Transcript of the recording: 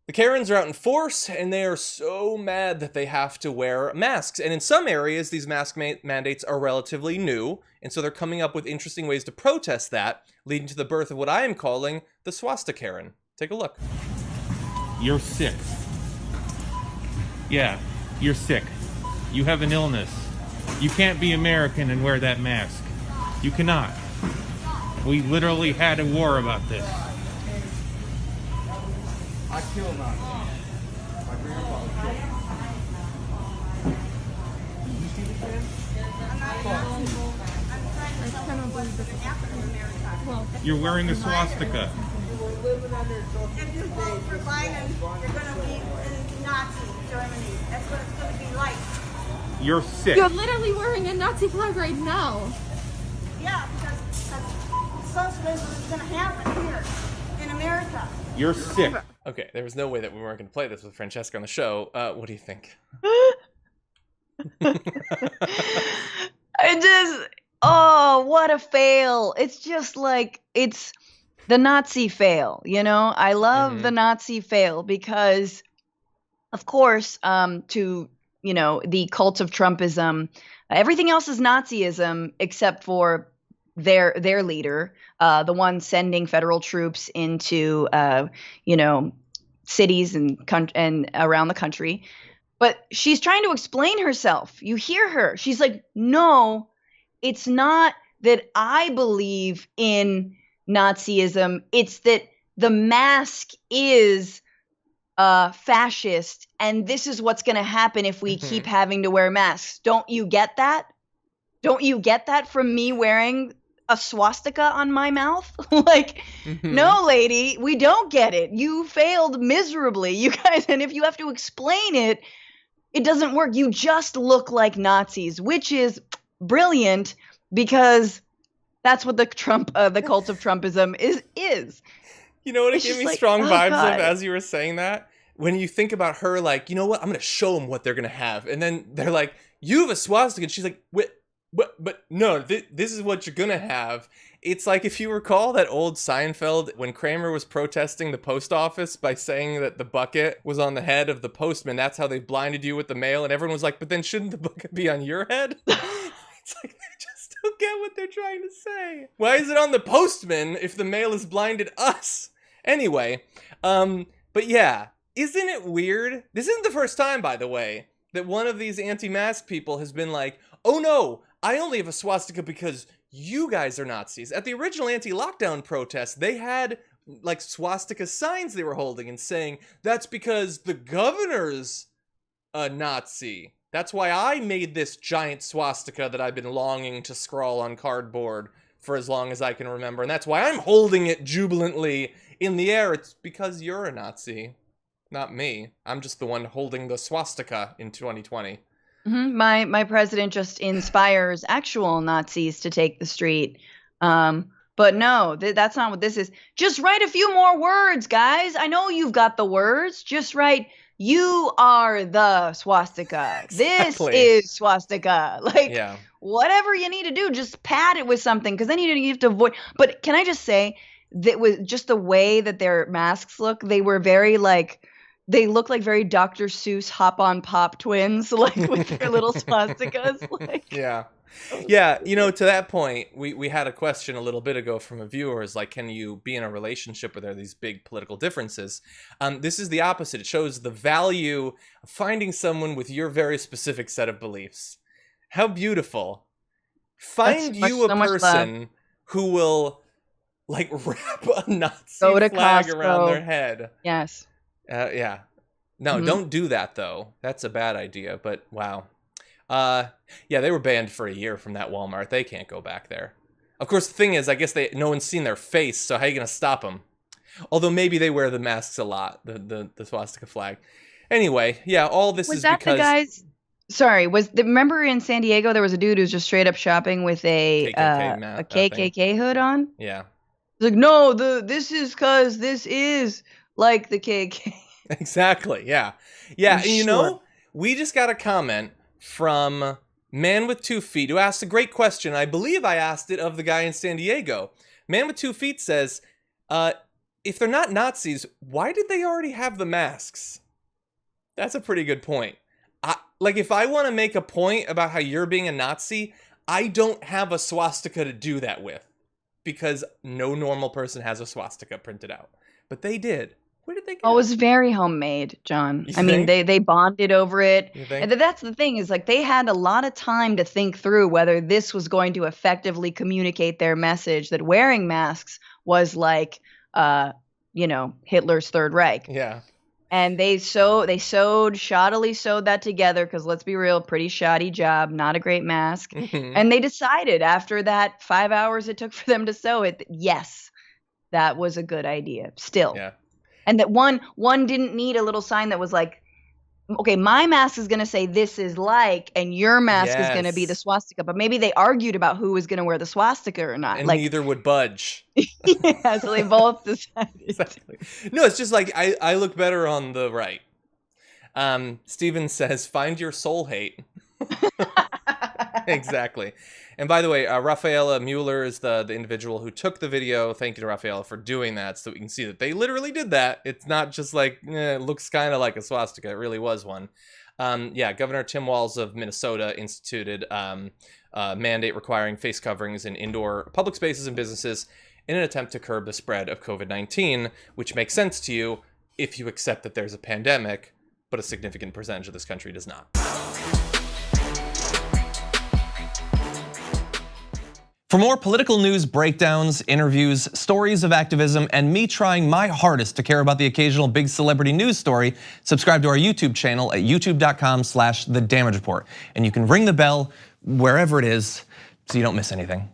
The Karens are out in force, and they are so mad that they have to wear masks. And in some areas, these mask mandates are relatively new, and so they're coming up with interesting ways to protest that, leading to the birth of what I am calling the Swasti-Karen. Take a look. You're sick. Yeah, you're sick. You have an illness. You can't be American and wear that mask. You cannot. We literally had a war about this. I killed Nazis. My grandfather killed them. Did you see this man? You're wearing a swastika. If you vote for Biden, you're going to be in Nazi Germany. That's what it's going to be like. You're sick. You're literally wearing a Nazi flag right now. Yeah, because socialism is going to happen here in America. You're sick. Okay, there was no way that we weren't going to play this with Francesca on the show. What do you think? Oh, what a fail. It's just like, it's the Nazi fail, you know? I love the Nazi fail because, of course, to, you know, the cult of Trumpism, everything else is Nazism except for their leader, the one sending federal troops into, you know, cities and around the country. But she's trying to explain herself. You hear her. She's like, no, it's not that I believe in Nazism. It's that the mask is fascist, and this is what's going to happen if we keep having to wear masks. Don't you get that? Don't you get that from me wearing a swastika on my mouth? Like, no, lady, we don't get it. You failed miserably, you guys. And if you have to explain it, it doesn't work. You just look like Nazis, which is brilliant because that's what the cult of Trumpism is. You know what it It's gave just me like, strong oh, vibes God. of as you were saying that? When you think about her, like, you know what? I'm going to show them what they're going to have. And then they're like, you have a swastika. And she's like, but no, this is what you're going to have. It's like, if you recall that old Seinfeld, when Kramer was protesting the post office by saying that the bucket was on the head of the postman, that's how they blinded you with the mail. And everyone was like, but then shouldn't the bucket be on your head? It's like, they just don't get what they're trying to say. Why is it on the postman if the mail has blinded us? Anyway, but yeah, isn't it weird? This isn't the first time, by the way, that one of these anti-mask people has been like, oh no, I only have a swastika because you guys are Nazis. At the original anti-lockdown protests, they had like swastika signs they were holding and saying, that's because the governor's a Nazi. That's why I made this giant swastika that I've been longing to scrawl on cardboard for as long as I can remember. And that's why I'm holding it jubilantly in the air. It's because you're a Nazi, not me. I'm just the one holding the swastika in 2020. My president just inspires actual Nazis to take the street. But no, that's not what this is. Just write a few more words, guys. I know you've got the words. Just write, you are the swastika. Exactly. This is swastika. Like, Yeah. whatever you need to do, just pad it with something. Because then you have to avoid. But can I just say that with just the way that their masks look, they were very like, they look like very Dr. Seuss Hop on Pop twins, like with their little swastikas. Like, Yeah. Yeah, you know, to that point, we had a question a little bit ago from a viewer, is like, can you be in a relationship where there are these big political differences? This is the opposite. It shows the value of finding someone with your very specific set of beliefs. How beautiful. Find you a person who will, like, wrap a Nazi Go to flag Costco. around their head. yes. Yeah. No, don't do that, though. That's a bad idea, but wow. Yeah, they were banned for a year from that Walmart. They can't go back there. Of course, the thing is, I guess no one's seen their face, so how are you going to stop them? Although maybe they wear the masks a lot, the swastika flag. Anyway, yeah, all this Was is that because... the guys? Sorry, remember in San Diego there was a dude who was just straight up shopping with a KKK hood on? Yeah. Like, no, this is because this is like the KKK. Exactly, yeah. Yeah, and you Sure. know, we just got a comment from Man with 2 Feet, who asked a great question. I believe I asked it of the guy in San Diego. Man with 2 Feet says, if they're not Nazis, why did they already have the masks? That's a pretty good point. Like, if I want to make a point about how you're being a Nazi, I don't have a swastika to do that with. Because no normal person has a swastika printed out. But they did. Where did they get Oh, it it? was very homemade, John. You I mean, think? they bonded over it. You think? And that's the thing, is like they had a lot of time to think through whether this was going to effectively communicate their message that wearing masks was like, Hitler's Third Reich. Yeah. And they shoddily sewed that together, because let's be real, pretty shoddy job, not a great mask. Mhm. And they decided after that 5 hours it took for them to sew it, that yes, that was a good idea still. Yeah. And that one didn't need a little sign that was like, okay, my mask is going to say this is like, and your mask is going to be the Yes. swastika. But maybe they argued about who was going to wear the swastika or not. And Like, neither would budge. yeah, so they both decided. Exactly. No, it's just like, I look better on the right. Steven says, find your soul hate. Exactly. And by the way, Rafaela Mueller is the individual who took the video. Thank you to Rafaela for doing that, so we can see that they literally did that. It's not just like, it looks kind of like a swastika. It really was one. Governor Tim Walz of Minnesota instituted a mandate requiring face coverings in indoor public spaces and businesses in an attempt to curb the spread of COVID-19, which makes sense to you if you accept that there's a pandemic, but a significant percentage of this country does not. For more political news breakdowns, interviews, stories of activism, and me trying my hardest to care about the occasional big celebrity news story, subscribe to our YouTube channel at youtube.com/The Damage Report. And you can ring the bell wherever it is so you don't miss anything.